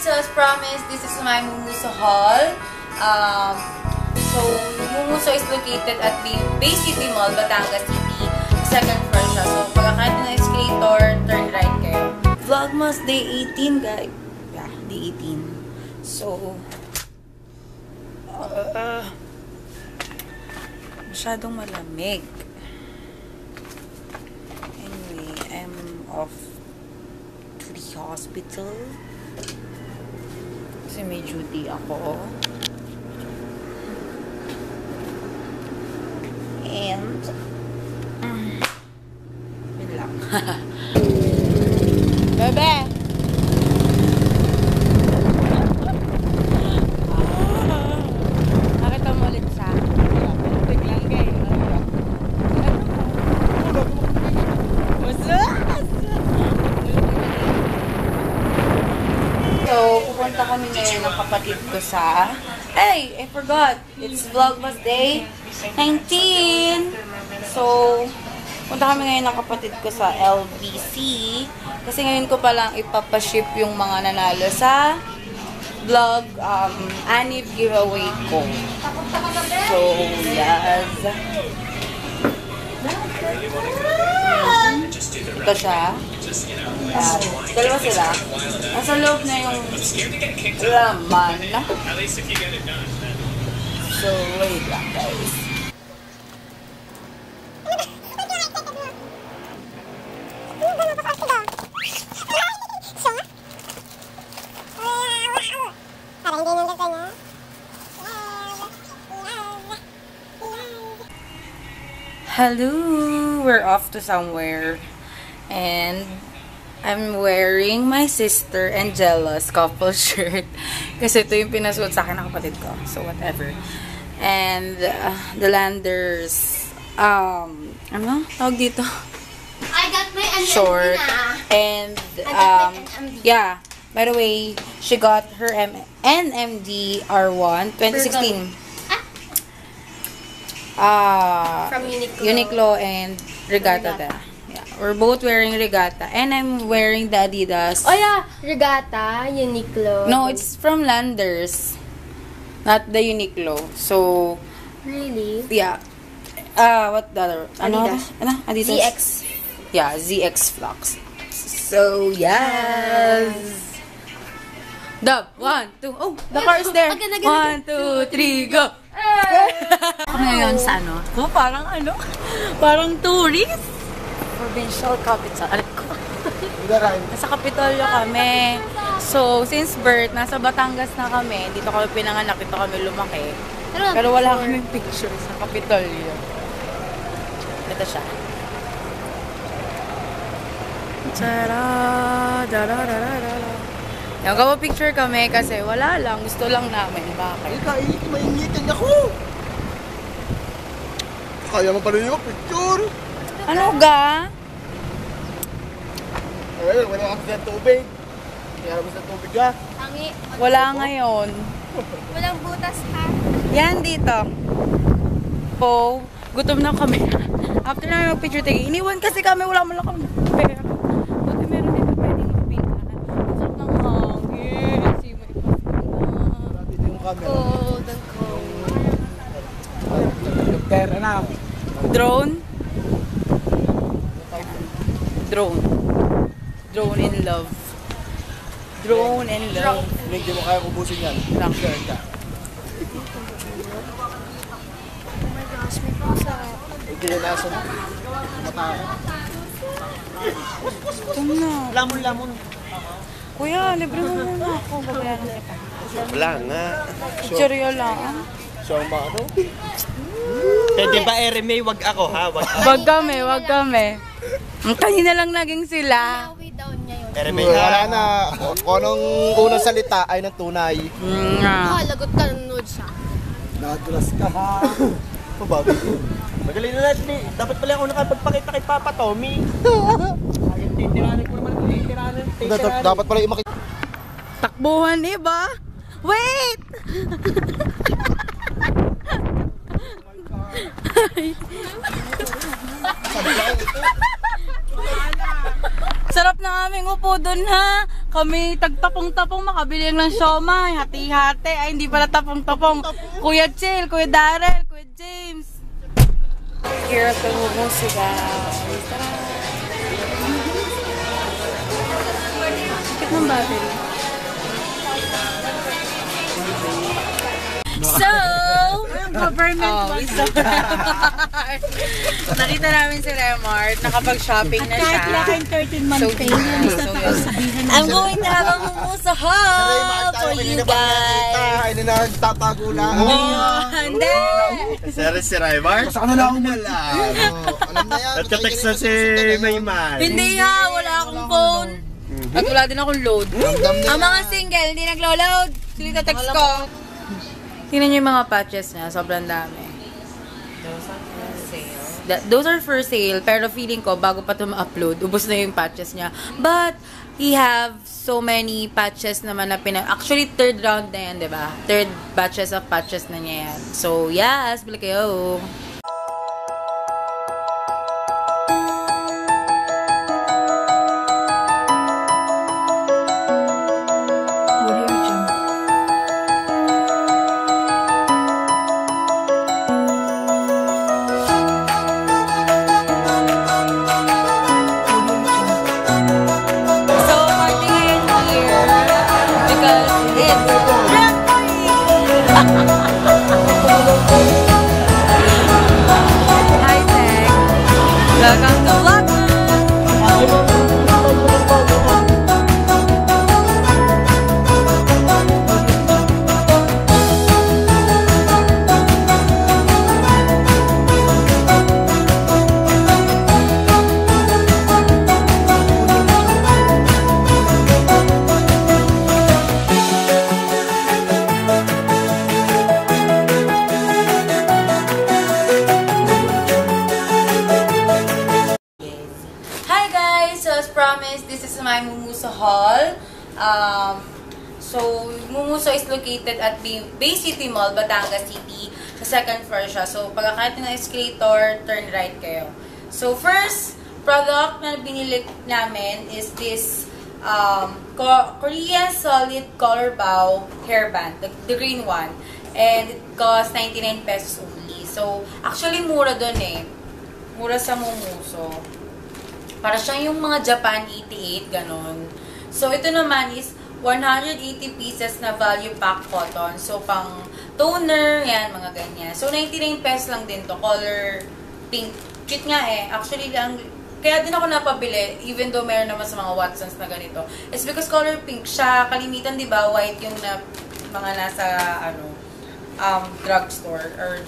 So as promised, this is my Mumuso Hall. So Mumuso is located at the Bay City Mall, Batangas City. Second floor siya. So pagkakait ng escalator, turn right kayo. Vlogmas Day 18, guys. Yeah, Day 18. So, masyadong malamig. Anyway, I'm off to the hospital. Kasi may duty ako. And, yun lang. Bebe! Nakita mo ulit siya. Biglang kayo. So, pupunta kami ngayon ng kapatid ko sa... Hey! I forgot! It's Vlogmas Day 19! So, punta kami ngayon ng kapatid ko sa LBC. Kasi ngayon ko palang ipapaship yung mga nanalo sa vlog Anib giveaway ko. So, yes. Ito siya. Dalawa sila. Nasa loob na yung laman. So, wait lang guys. Hello! We're off to somewhere. And I'm wearing my sister Angela's couple shirt. Kasi ito yung pinasuot sa akin ng kapatid ko. So, whatever. And the Landers, ano? Tawag dito? I got my NMD short. na. And, yeah. By the way, she got her NMD R1 2016. From Uniqlo. Uniqlo and Regatta. Yeah, we're both wearing Regatta. And I'm wearing the Adidas. Oh yeah, Regatta, Uniqlo. No, it's from Landers. Not the Uniqlo. So, really? yeah. What the other? Adidas. Ano? Adidas? ZX. Yeah, ZX Flux. So, yes. Dub, 1, 2. Oh, the car is there. 1, 2, 3, go. Ngayon sa ano? Oh, parang ano? Parang tourist. Provincial capital. Alam ko. Nasa Kapitolyo kami. So, since birth, nasa Batangas na kami. Dito kami pinanganak, dito kami lumaki. Pero wala kaming picture sa Kapitolyo. Ito siya. Yung picture kami kasi wala lang. Gusto lang namin. Bakit? Maingitin ako! Kaya mo pa rin yung picture! Ano ga? Ay, wala kasi sa tubig. Kaya mo sa tubig ka. Tangi. Wala ngayon. Walang butas ha. Yan dito. Po, gutom na kami. After na mag-picture taking, iniwan kasi kami. Wala mo lang kami pera. Buti meron dito pwedeng magpinga. Sarap ng hangin. Kasi may pasok Dito yung camera. Cold and cold. Pera na. Drone? Drone. Drone in love. Drone in love. Hindi mo kaya kubusin yan. Lang. Share ka. Oh my gosh, may pusa. Hindi yan aso mo. Mataka. Ito na. Lamon-lamon. Kuya, libre mo muna ako. Babayaran kita. Wala nga. Cheerio lang. So, ano? Pwede ba RMA? Wag ako ha? Wag ako. Wag kami. Ang kanina lang naging sila. Way down niya yun. RMA ha? Wala na. Kung anong unang salita ay ng tunay. Ah, lagot ka ng nude siya. Nadulas ka ha? Pabago. Magaling na natin eh. Dapat pala ako nakapagpakita kay Papa Tommy. Ayun, titiranin ko naman. Titiranin. Dapat pala imakita. Takbuhan iba. Wait! Sarap na aming upo dun ha. Kami tagtapong-tapong makabili ng siomay, hati-hati. Ay, hindi pala tapong-tapong. Kuya Chill, Kuya Darrell, Kuya James. Hirap ng musika. Tara. Sakit ng battery. So, nakita namin si Remart, nakapag-shopping na siya. Kahit 13 months pay, I'm going to have a mumusa haul for you guys. Hindi na tatago lang. Hindi! Serious si Raymar? Saan na lang ako alam na yan. At ka-text na si Mayman. Hindi ha, wala akong phone. At wala din akong load. Ang mga single, hindi naglo-load. Sili text ko. Tingnan niyo yung mga patches niya, sobrang dami. Those are for sale, pero feeling ko, bago pa ito ma-upload, ubos na yung patches niya. But, he have so many patches naman na actually, third round na yan, diba? Third batches of patches na niya yan. So, yes, bili kayo! Welcome to Vlogmas! Promise, this is my Mumuso haul. So, Mumuso is located at Bay City Mall, Batangas City. Sa second floor siya. So, pagkakait ng escalator, turn right kayo. So, first product na binili namin is this Korean Solid Color Bow hairband, the green one. And it costs 99 pesos only. So, actually, mura dun eh. Mura sa Mumuso. Para siyang yung mga Japan 88, ganon. So, ito naman is 180 pieces na value pack cotton. So, pang toner, yan, mga ganyan. So, 99 pesos lang din to. Color pink. Cute nga eh. Actually, kaya din ako napabili, even though meron naman sa mga Watsons na ganito. It's because color pink siya. Kalimitan, di ba, white yung na, mga nasa, drugstore. Or,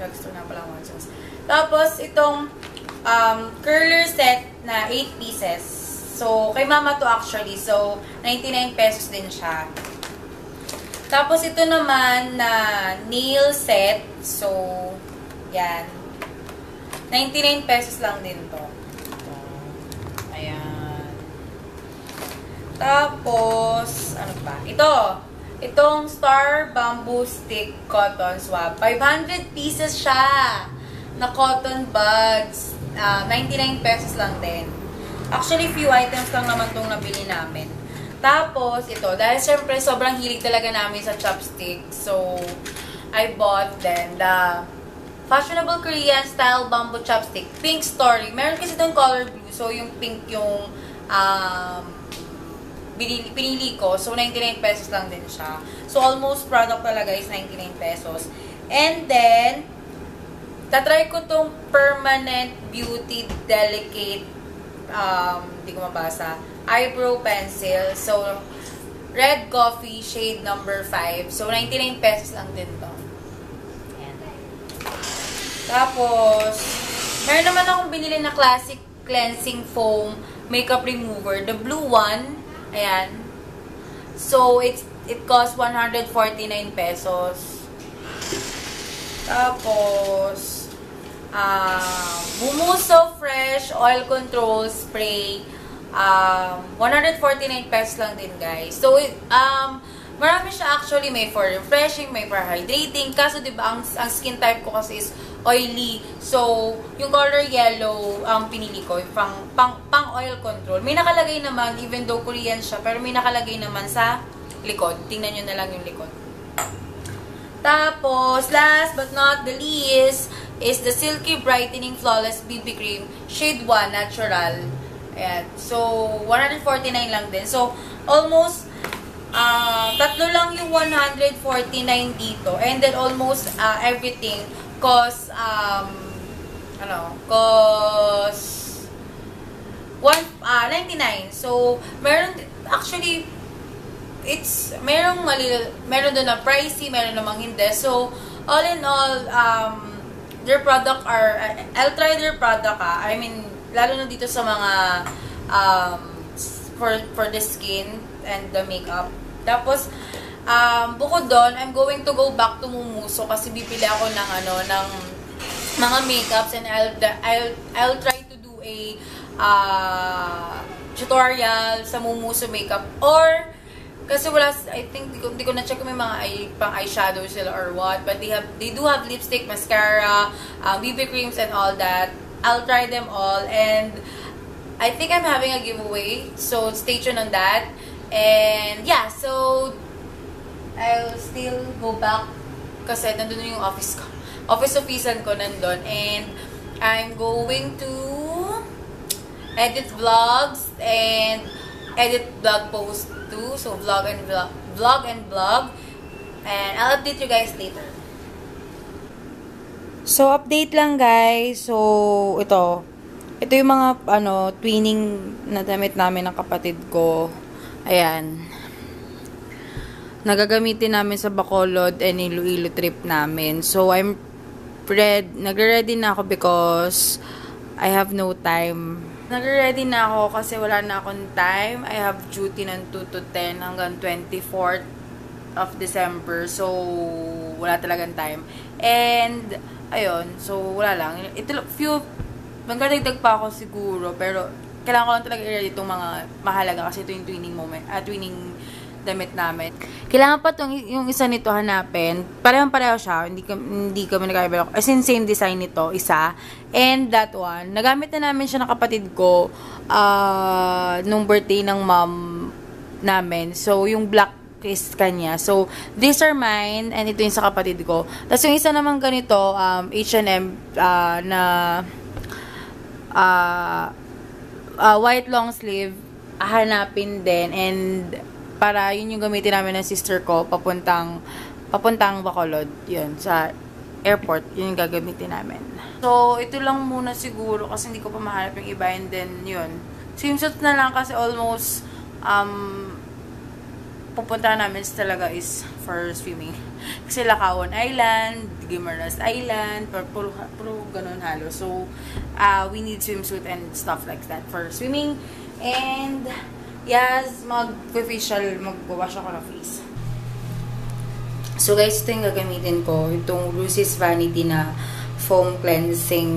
drugstore na pala Watsons. Tapos, itong curler set na 8 pieces. So, kay mama to actually. So, 99 pesos din siya. Tapos, ito naman na nail set. So, yan. 99 pesos lang din to. Ayan. Tapos, ano pa? Itong Star Bamboo Stick Cotton Swab. 500 pieces siya na cotton buds. 99 pesos lang din. Actually, few items lang naman itong nabili namin. Tapos, ito, dahil syempre sobrang hilig talaga namin sa chopstick. So, I bought then the fashionable Korean style bamboo chopstick. Pink Story. Meron kasi itong color blue. So, yung pink yung pinili ko. So, 99 pesos lang din siya. So, almost product talaga is 99 pesos. And then, tatry ko tong Permanent Beauty Delicate, hindi ko mabasa, eyebrow pencil. So, red coffee, shade number 5. So, 99 pesos lang din to. Ayan. Tapos, meron naman akong binili na classic cleansing foam makeup remover. The blue one. Ayan. So, it costs 149 pesos. Tapos, Mumuso Fresh Oil Control Spray. 149 pesos lang din, guys. So, marami siya actually. May for refreshing, may for hydrating. Kaso, diba, ang skin type ko kasi is oily. So, yung color yellow ang pinili ko, yung pang oil control. May nakalagay naman, even though Korean siya, pero may nakalagay naman sa likod. Tingnan nyo na lang yung likod. Tapos, last but not the least, is the Silky Brightening Flawless BB Cream, Shade 1, Natural. Ayan. So, 149 lang din. So, almost, tatlo lang yung 149 dito. And then, almost everything cost, cost 99. So, meron, actually, meron doon na pricey, meron namang hindi. So, all in all, their product are, I'll try their product I mean, lalo na dito sa mga, for the skin and the makeup. Tapos, bukod doon, I'm going to go back to Mumuso kasi bibili ako ng, ng mga makeups and I'll try to do a, tutorial sa Mumuso makeup or kasi wala, I think, di ko na-check kung may mga pang eyeshadow sila or what. But they do have lipstick, mascara, BB creams, and all that. I'll try them all. And I think I'm having a giveaway. So, stay tuned on that. And, yeah. So, I'll still go back kasi nandun yung office ko. Office-officean ko nandun. And, I'm going to edit vlogs and edit vlog post too. So, vlog and vlog. And I'll update you guys later. So, update lang guys. So, ito yung mga, twinning na damit namin ng kapatid ko. Ayan. Nagagamitin namin sa Bacolod and Iloilo trip namin. So, nagre-ready na ako because I have no time. Nagre-ready na ako kasi wala na akong time. I have duty ng 2 to 10 hanggang 24th of December. So, wala talagang time. And, ayun. So, wala lang. Magdadagdag pa ako siguro. Pero, kailangan ko lang talaga i-ready itong mga mahalaga kasi ito yung twinning damit namin. Kailangan pa yung isa nito hanapin. Parehong-pareho siya. Hindi kami nagkakabala. As in, same design nito. Isa. And that one. Nagamit na namin siya ng kapatid ko nung birthday ng mom namin. So, yung black is kanya. So, these are mine. And ito yung sa kapatid ko. Tapos yung isa naman ganito, H&M na white long sleeve. Hanapin din. And para yun yung gamitin namin ng sister ko papuntang Bacolod, yun, sa airport, yun yung gagamitin namin. So, ito lang muna siguro kasi hindi ko pa mahanap yung iba and then yun. Swimsuit na lang kasi almost pupunta namin talaga is for swimming. Kasi Lacaon Island, Guimaras Island, puro ganun halo. So, we need swimsuit and stuff like that for swimming. And yes, mag-facial, mag-wash ako ng face. So guys, ito yung gagamitin ko. Itong Lucy's Vanity na foam cleansing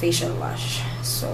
facial wash. So,